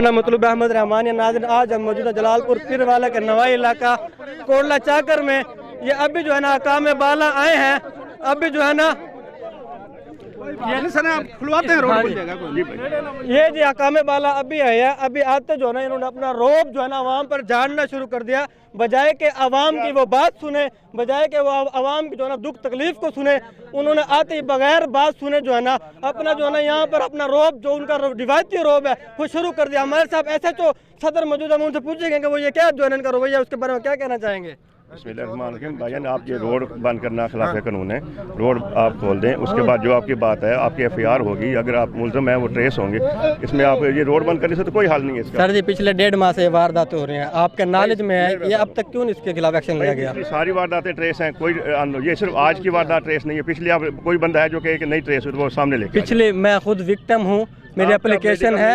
अपना मतलब अहमद रहमानी। नाज़रीन, आज हम मौजूद जलालपुर पीर वाला के नवाई इलाका कोटला चाकर में। ये अभी जो है ना अकाम बाला आए हैं, अभी जो है ना खुलवाते हैं, रोड बन जाएगा। ये जी अकाम बाला अभी आए हैं। अभी आते जो है ना इन्होंने अपना रोब जो है ना आवाम पर झाड़ना शुरू कर दिया। बजाय के आवाम की वो बात सुने, बजाय के वो आवाम की जो है ना दुख तकलीफ को सुने, उन्होंने आते ही बगैर बात सुने जो है ना अपना जो है ना यहाँ पर अपना रोब जो उनका रिवायती रोब है वो शुरू कर दिया। हमारे साथ ऐसे तो सदर मौजूद है, उनसे पूछेंगे कि वो ये क्या जो है इनका रवैया, उसके बारे में क्या कहना चाहेंगे। बिस्मिल्लाहिर्रहमानिर्रहीम। भाईजान, आप ये रोड बंद करना खिलाफ कानून है। रोड आप खोल दें, उसके बाद जो आपकी बात है, आपकी FIR होगी। अगर आप मुलज़म हैं वो ट्रेस होंगे। इसमें आप ये रोड बंद करने से तो कोई हल नहीं है इसका। सर जी, पिछले 1.5 माह से वारदातें हो रही हैं, आपके नॉलेज में है, ये अब तक क्यों इसके खिलाफ एक्शन लिया गया? सारी वारदातें ट्रेस हैं, कोई ये सिर्फ आज की वारदात ट्रेस नहीं है। पिछले आप कोई बंदा है जो कहे कि नहीं ट्रेस हुई तो वो सामने लेके पिछले मैं खुद विक्टिम हूँ, मेरी एप्लीकेशन है,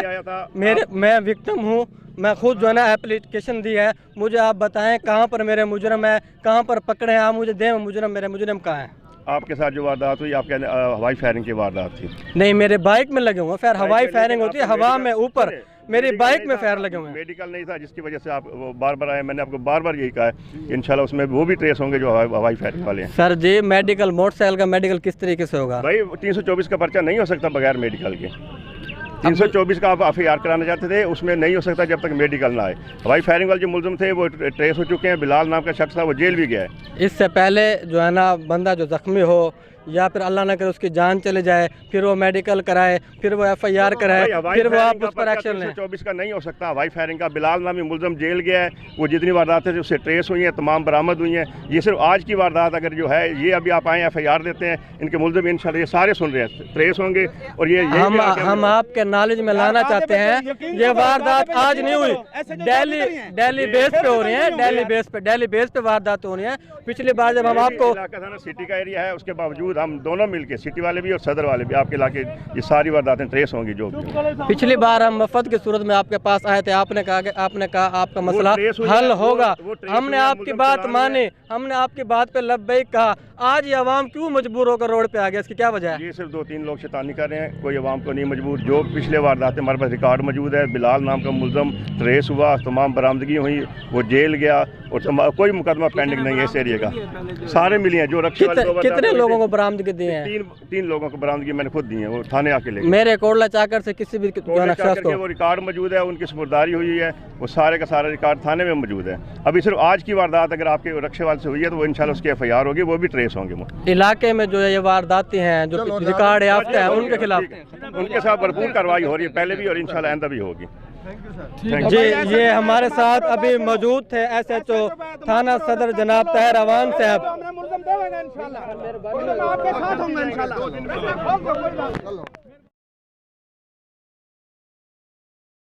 मैं विक्टिम हूँ, मैं खुद जो है ना एप्लीकेशन दी है। मुझे आप बताएं कहाँ पर मेरे मुजरम है, कहाँ पर पकड़े हैं आप, मुझे दें मुजरम, मेरे मुजरम कहाँ है। आपके साथ जो वारदात हुई आपके हवाई फायरिंग की वारदात थी? नहीं, मेरे बाइक में लगे हुए। फिर हवाई फायरिंग होती है हवा में ऊपर, मेरी बाइक में फायर लगे हुए हैं। मेडिकल नहीं था जिसकी वजह से आप वो बार बार आए। मैंने आपको बार बार यही कहा है कि इंशाल्लाह उसमें वो भी ट्रेस होंगे जो हवाई फायरिंग वाले हैं। सर जी, मेडिकल मोटरसाइकिल का मेडिकल किस तरीके से होगा? भाई 324 का पर्चा नहीं हो सकता बगैर मेडिकल के। 324 का आप FIR कराना चाहते थे, उसमें नहीं हो सकता जब तक मेडिकल ना आए। हवाई फायरिंग वाले जो मुलज़म थे वो ट्रेस हो चुके हैं। बिलाल नाम का शख्स था, वो जेल भी गया है। इससे पहले जो है ना बंदा जो जख्मी हो या फिर अल्लाह ना करे उसकी जान चले जाए, फिर वो मेडिकल कराए, फिर वो FIR कराए, फिर वो आप उस पर एक्शन लें। 324 का नहीं हो सकता हवाई फायरिंग का। बिलाल नामी मुलज़म जेल गया है। वो जितनी वारदातें उससे ट्रेस हुई हैं तमाम बरामद हुई हैं। ये सिर्फ आज की वारदात अगर जो है ये अभी आप आए FIR देते हैं, इनके मुलज़म इंशाल्लाह ये सारे सुन रहे हैं ट्रेस होंगे। और ये हम आपके नॉलेज में लाना चाहते हैं, ये वारदात आज नहीं हुई, डेली बेस पे हो रही है, डेली बेस पे वारदात हो रही है। पिछली बार जब हम आपको सिटी का एरिया है, उसके बावजूद हम दोनों मिलके, सिटी वाले भी और सदर वाले भी, आपके इलाके ये सारी वारदातें ट्रेस होंगी। जो पिछली बार हम वफद की सूरत में आपके पास आए थे, आपने कहा आपका मसला हल होगा। हमने आपकी बात मानी, हमने आपकी बात पे लब्बैक कहा। आज ये अवाम क्यों मजबूर होकर रोड पे आ गया, इसकी क्या वजह है? ये सिर्फ 2-3 लोग शैतानी कर रहे हैं, कोई अवाम को नहीं मजबूर। जो पिछले वारदातें हमारे पास रिकॉर्ड मौजूद है। बिलाल नाम का मुलज़म ट्रेस हुआ, तमाम बरामदगी हुई, वो जेल गया और कोई मुकदमा पेंडिंग नहीं है इस एरिया का। सारे मिले हैं जो रक्षे वाले। कितने लोगों को बरामदगी दी है? तीन लोगों को बरामदगी मैंने खुद दी है, वो थाने आके ले। मेरे कोटला चाकर से किसी भी वो रिकॉर्ड मौजूद है, उनकी सुपुर्दारी हुई है, वो सारे का सारा रिकॉर्ड थाने में मौजूद है। अभी सिर्फ आज की वारदात अगर आपके रक्षे वाले से हुई है तो वो इंशाल्लाह उसकी FIR होगी, वो भी ट्रेस होंगे। इलाके में जो ये वारदातें हैं जो रिकॉर्ड याफ्ता है उनके खिलाफ उनके साथ भरपूर कार्रवाई हो रही है, पहले भी और इंशाल्लाह आइंदा भी होगी। जी, ये हमारे साथ अभी मौजूद थे SHO थाना सदर जनाब ताहिर अवान साहब।